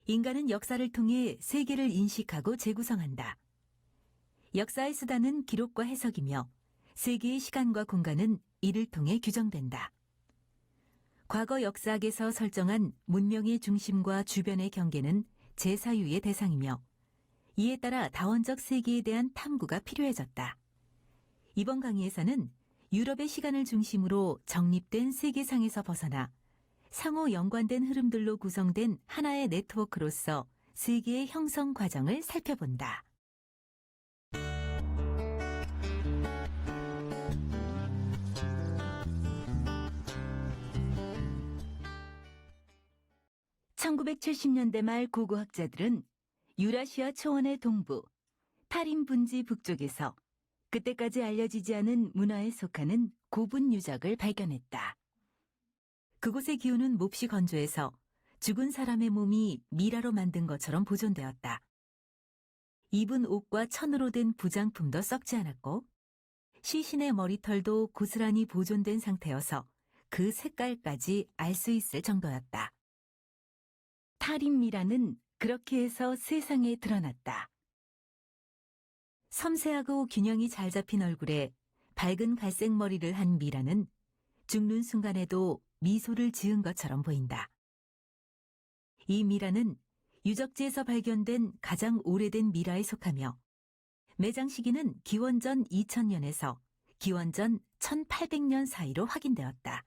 인간은 역사를 통해 세계를 인식하고 재구성한다. 역사의 수단은 기록과 해석이며 세계의 시간과 공간은 이를 통해 규정된다. 과거 역사학에서 설정한 문명의 중심과 주변의 경계는 재사유의 대상이며 이에 따라 다원적 세계에 대한 탐구가 필요해졌다. 이번 강의에서는 유럽의 시간을 중심으로 정립된 세계상에서 벗어나 상호 연관된 흐름들로 구성된 하나의 네트워크로서 세계의 형성 과정을 살펴본다. (1970년대) 말 고고학자들은 유라시아 초원의 동부, 타림 분지 북쪽에서 그때까지 알려지지 않은 문화에 속하는 고분 유적을 발견했다. 그곳의 기후는 몹시 건조해서 죽은 사람의 몸이 미라로 만든 것처럼 보존되었다. 입은 옷과 천으로 된 부장품도 썩지 않았고 시신의 머리털도 고스란히 보존된 상태여서 그 색깔까지 알 수 있을 정도였다. 타림 미라는 그렇게 해서 세상에 드러났다. 섬세하고 균형이 잘 잡힌 얼굴에 밝은 갈색 머리를 한 미라는 죽는 순간에도 미소를 지은 것처럼 보인다. 이 미라는 유적지에서 발견된 가장 오래된 미라에 속하며 매장 시기는 기원전 2000년에서 기원전 1800년 사이로 확인되었다.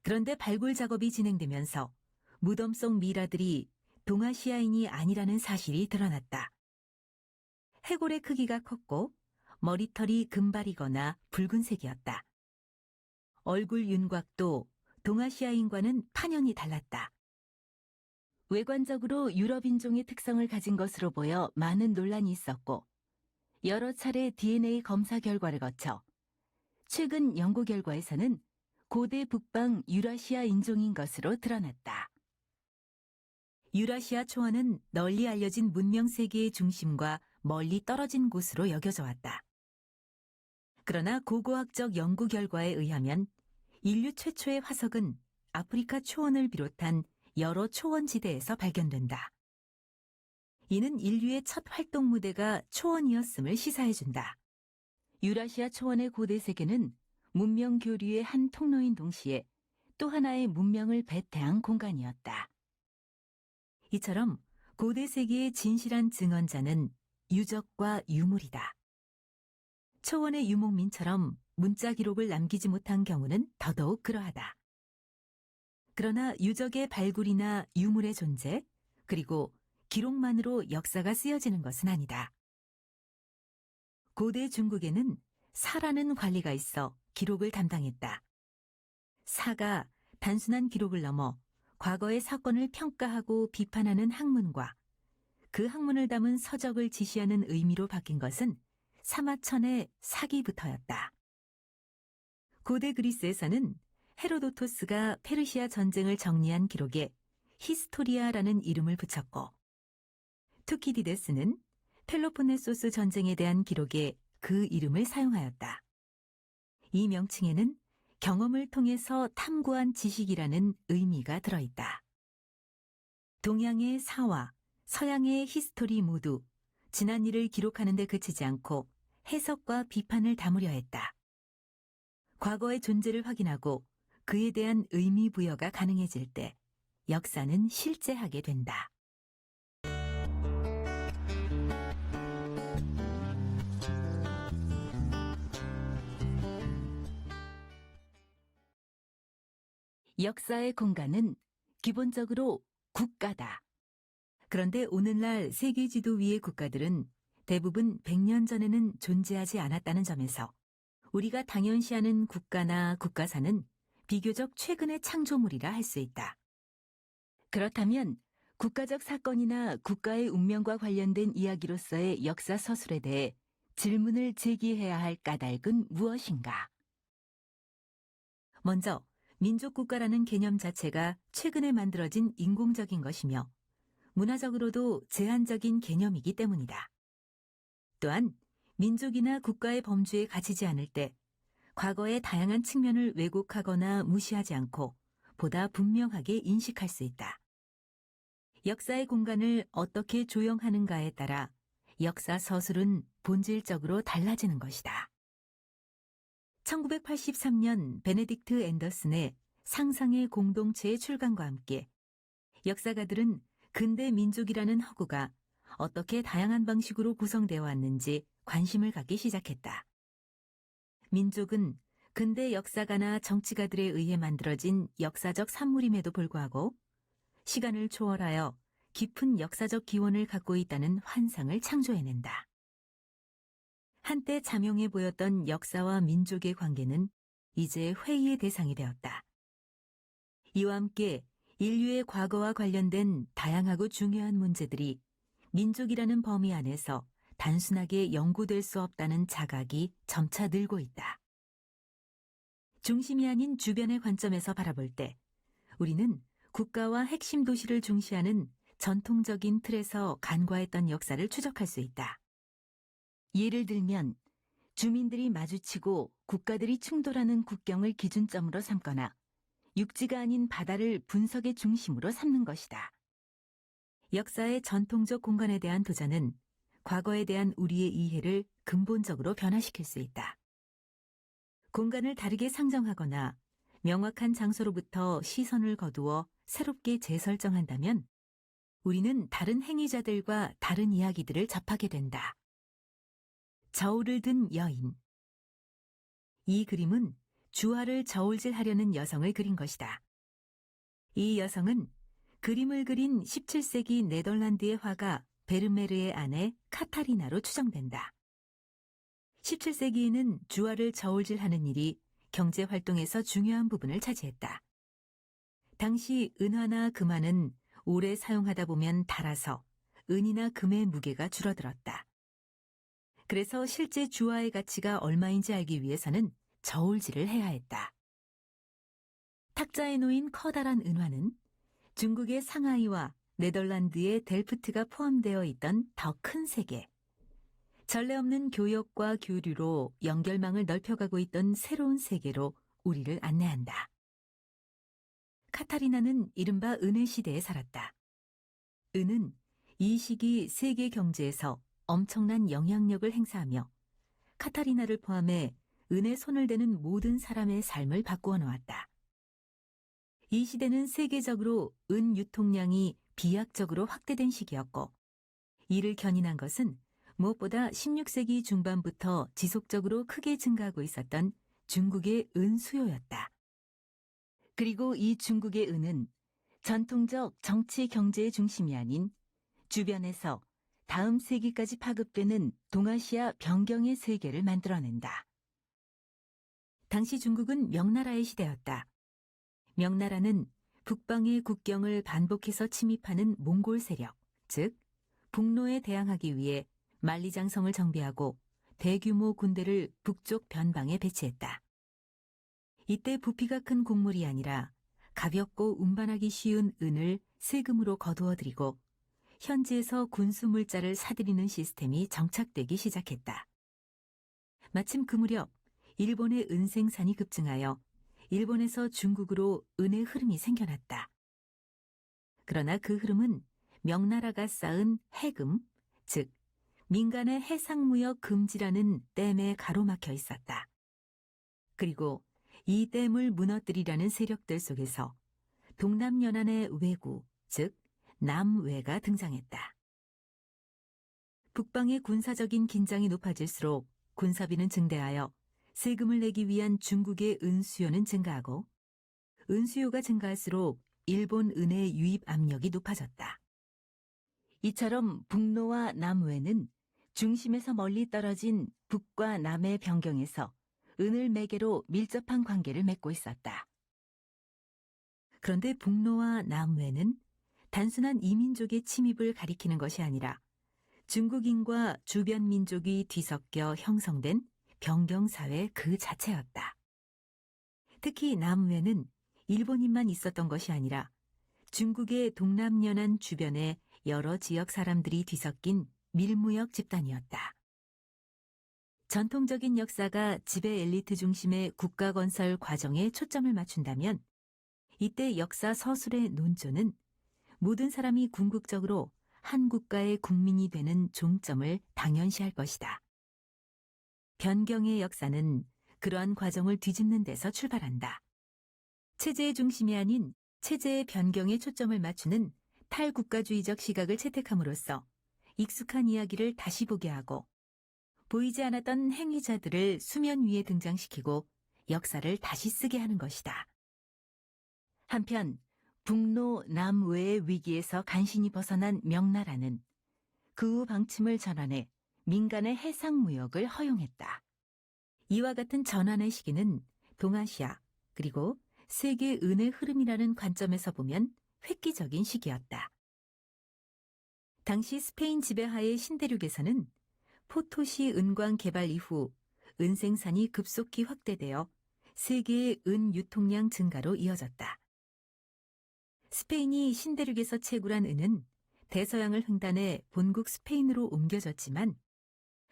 그런데 발굴 작업이 진행되면서 무덤 속 미라들이 동아시아인이 아니라는 사실이 드러났다. 해골의 크기가 컸고 머리털이 금발이거나 붉은색이었다. 얼굴 윤곽도 동아시아인과는 판연히 달랐다. 외관적으로 유럽인종의 특성을 가진 것으로 보여 많은 논란이 있었고 여러 차례 DNA 검사 결과를 거쳐 최근 연구 결과에서는 고대 북방 유라시아 인종인 것으로 드러났다. 유라시아 초원은 널리 알려진 문명 세계의 중심과 멀리 떨어진 곳으로 여겨져 왔다. 그러나 고고학적 연구 결과에 의하면 인류 최초의 화석은 아프리카 초원을 비롯한 여러 초원지대에서 발견된다. 이는 인류의 첫 활동 무대가 초원이었음을 시사해준다. 유라시아 초원의 고대 세계는 문명 교류의 한 통로인 동시에 또 하나의 문명을 배태한 공간이었다. 이처럼 고대 세계의 진실한 증언자는 유적과 유물이다. 초원의 유목민처럼 문자 기록을 남기지 못한 경우는 더더욱 그러하다. 그러나 유적의 발굴이나 유물의 존재, 그리고 기록만으로 역사가 쓰여지는 것은 아니다. 고대 중국에는 사라는 관리가 있어 기록을 담당했다. 사가 단순한 기록을 넘어 과거의 사건을 평가하고 비판하는 학문과 그 학문을 담은 서적을 지시하는 의미로 바뀐 것은 사마천의 사기부터였다. 고대 그리스에서는 헤로도토스가 페르시아 전쟁을 정리한 기록에 히스토리아라는 이름을 붙였고 투키디데스는 펠로폰네소스 전쟁에 대한 기록에 그 이름을 사용하였다. 이 명칭에는 경험을 통해서 탐구한 지식이라는 의미가 들어있다. 동양의 사화, 서양의 히스토리 모두 지난 일을 기록하는 데 그치지 않고 해석과 비판을 담으려 했다. 과거의 존재를 확인하고 그에 대한 의미 부여가 가능해질 때 역사는 실제하게 된다. 역사의 공간은 기본적으로 국가다. 그런데 오늘날 세계 지도 위의 국가들은 대부분 100년 전에는 존재하지 않았다는 점에서 우리가 당연시하는 국가나 국가사는 비교적 최근의 창조물이라 할 수 있다. 그렇다면 국가적 사건이나 국가의 운명과 관련된 이야기로서의 역사 서술에 대해 질문을 제기해야 할 까닭은 무엇인가? 먼저 민족국가라는 개념 자체가 최근에 만들어진 인공적인 것이며 문화적으로도 제한적인 개념이기 때문이다. 또한 민족이나 국가의 범주에 갇히지 않을 때 과거의 다양한 측면을 왜곡하거나 무시하지 않고 보다 분명하게 인식할 수 있다. 역사의 공간을 어떻게 조형하는가에 따라 역사 서술은 본질적으로 달라지는 것이다. 1983년 베네딕트 앤더슨의 상상의 공동체의 출간과 함께 역사가들은 근대 민족이라는 허구가 어떻게 다양한 방식으로 구성되어 왔는지 관심을 갖기 시작했다. 민족은 근대 역사가나 정치가들에 의해 만들어진 역사적 산물임에도 불구하고 시간을 초월하여 깊은 역사적 기원을 갖고 있다는 환상을 창조해낸다. 한때 잠용해 보였던 역사와 민족의 관계는 이제 회의의 대상이 되었다. 이와 함께 인류의 과거와 관련된 다양하고 중요한 문제들이 민족이라는 범위 안에서 단순하게 연구될 수 없다는 자각이 점차 늘고 있다. 중심이 아닌 주변의 관점에서 바라볼 때 우리는 국가와 핵심 도시를 중시하는 전통적인 틀에서 간과했던 역사를 추적할 수 있다. 예를 들면 주민들이 마주치고 국가들이 충돌하는 국경을 기준점으로 삼거나 육지가 아닌 바다를 분석의 중심으로 삼는 것이다. 역사의 전통적 공간에 대한 도전은 과거에 대한 우리의 이해를 근본적으로 변화시킬 수 있다. 공간을 다르게 상정하거나 명확한 장소로부터 시선을 거두어 새롭게 재설정한다면 우리는 다른 행위자들과 다른 이야기들을 접하게 된다. 저울을 든 여인. 이 그림은 주화를 저울질하려는 여성을 그린 것이다. 이 여성은 그림을 그린 17세기 네덜란드의 화가 베르메르의 아내 카타리나로 추정된다. 17세기에는 주화를 저울질하는 일이 경제활동에서 중요한 부분을 차지했다. 당시 은화나 금화는 오래 사용하다 보면 닳아서 은이나 금의 무게가 줄어들었다. 그래서 실제 주화의 가치가 얼마인지 알기 위해서는 저울질을 해야 했다. 탁자에 놓인 커다란 은화는 중국의 상하이와 네덜란드의 델프트가 포함되어 있던 더 큰 세계, 전례 없는 교역과 교류로 연결망을 넓혀가고 있던 새로운 세계로 우리를 안내한다. 카타리나는 이른바 은의 시대에 살았다. 은은 이 시기 세계 경제에서 엄청난 영향력을 행사하며 카타리나를 포함해 은에 손을 대는 모든 사람의 삶을 바꾸어 놓았다. 이 시대는 세계적으로 은 유통량이 비약적으로 확대된 시기였고 이를 견인한 것은 무엇보다 16세기 중반부터 지속적으로 크게 증가하고 있었던 중국의 은 수요였다. 그리고 이 중국의 은은 전통적 정치 경제의 중심이 아닌 주변에서 다음 세기까지 파급되는 동아시아 변경의 세계를 만들어낸다. 당시 중국은 명나라의 시대였다. 명나라는 북방의 국경을 반복해서 침입하는 몽골 세력, 즉 북로에 대항하기 위해 만리장성을 정비하고 대규모 군대를 북쪽 변방에 배치했다. 이때 부피가 큰 곡물이 아니라 가볍고 운반하기 쉬운 은을 세금으로 거두어들이고 현지에서 군수 물자를 사들이는 시스템이 정착되기 시작했다. 마침 그 무렵 일본의 은 생산이 급증하여 일본에서 중국으로 은의 흐름이 생겨났다. 그러나 그 흐름은 명나라가 쌓은 해금, 즉 민간의 해상무역 금지라는 댐에 가로막혀 있었다. 그리고 이 댐을 무너뜨리려는 세력들 속에서 동남연안의 왜구, 즉 남왜가 등장했다. 북방의 군사적인 긴장이 높아질수록 군사비는 증대하여 세금을 내기 위한 중국의 은 수요는 증가하고 은 수요가 증가할수록 일본 은의 유입 압력이 높아졌다. 이처럼 북로와 남외는 중심에서 멀리 떨어진 북과 남의 변경에서 은을 매개로 밀접한 관계를 맺고 있었다. 그런데 북로와 남외는 단순한 이민족의 침입을 가리키는 것이 아니라 중국인과 주변 민족이 뒤섞여 형성된 변경사회 그 자체였다. 특히 남외는 일본인만 있었던 것이 아니라 중국의 동남연안 주변에 여러 지역 사람들이 뒤섞인 밀무역 집단이었다. 전통적인 역사가 지배 엘리트 중심의 국가 건설 과정에 초점을 맞춘다면 이때 역사 서술의 논조는 모든 사람이 궁극적으로 한 국가의 국민이 되는 종점을 당연시할 것이다. 변경의 역사는 그러한 과정을 뒤집는 데서 출발한다. 체제의 중심이 아닌 체제의 변경에 초점을 맞추는 탈국가주의적 시각을 채택함으로써 익숙한 이야기를 다시 보게 하고 보이지 않았던 행위자들을 수면 위에 등장시키고 역사를 다시 쓰게 하는 것이다. 한편 북로 남외의 위기에서 간신히 벗어난 명나라는 그 후 방침을 전환해 민간의 해상 무역을 허용했다. 이와 같은 전환의 시기는 동아시아 그리고 세계 은의 흐름이라는 관점에서 보면 획기적인 시기였다. 당시 스페인 지배하의 신대륙에서는 포토시 은광 개발 이후 은 생산이 급속히 확대되어 세계의 은 유통량 증가로 이어졌다. 스페인이 신대륙에서 채굴한 은은 대서양을 횡단해 본국 스페인으로 옮겨졌지만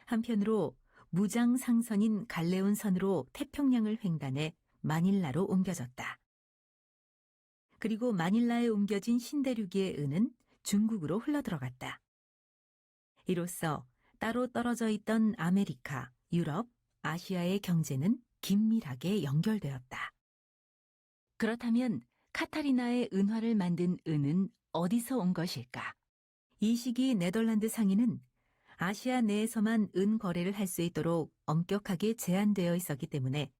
한편으로 무장 상선인 갈레온 선으로 태평양을 횡단해 마닐라로 옮겨졌다. 그리고 마닐라에 옮겨진 신대륙의 은은 중국으로 흘러들어갔다. 이로써 따로 떨어져 있던 아메리카, 유럽, 아시아의 경제는 긴밀하게 연결되었다. 그렇다면 카타리나의 은화를 만든 은은 어디서 온 것일까? 이 시기 네덜란드 상인은 아시아 내에서만 은 거래를 할 수 있도록 엄격하게 제한되어 있었기 때문에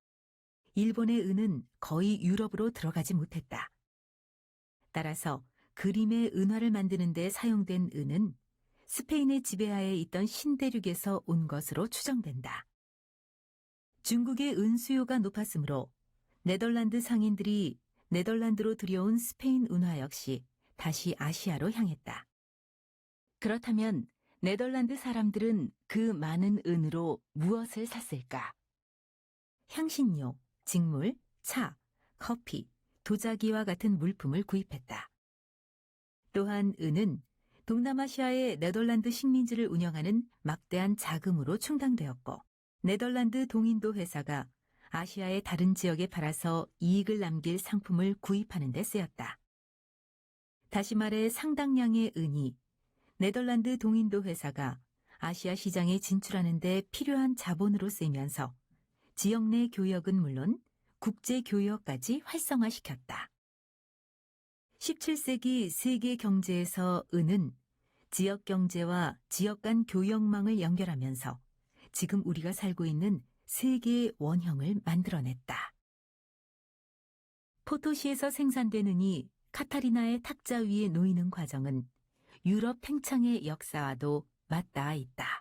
일본의 은은 거의 유럽으로 들어가지 못했다. 따라서 그림의 은화를 만드는 데 사용된 은은 스페인의 지배하에 있던 신대륙에서 온 것으로 추정된다. 중국의 은 수요가 높았으므로 네덜란드 상인들이 네덜란드로 들여온 스페인 은화 역시 다시 아시아로 향했다. 그렇다면 네덜란드 사람들은 그 많은 은으로 무엇을 샀을까? 향신료, 직물, 차, 커피, 도자기와 같은 물품을 구입했다. 또한 은은 동남아시아의 네덜란드 식민지를 운영하는 막대한 자금으로 충당되었고 네덜란드 동인도 회사가 아시아의 다른 지역에 팔아서 이익을 남길 상품을 구입하는 데 쓰였다. 다시 말해 상당량의 은이 네덜란드 동인도 회사가 아시아 시장에 진출하는 데 필요한 자본으로 쓰이면서 지역 내 교역은 물론 국제 교역까지 활성화시켰다. 17세기 세계 경제에서 은은 지역 경제와 지역 간 교역망을 연결하면서 지금 우리가 살고 있는 세계의 원형을 만들어냈다. 포토시에서 생산된 은이 카타리나의 탁자 위에 놓이는 과정은 유럽 팽창의 역사와도 맞닿아 있다.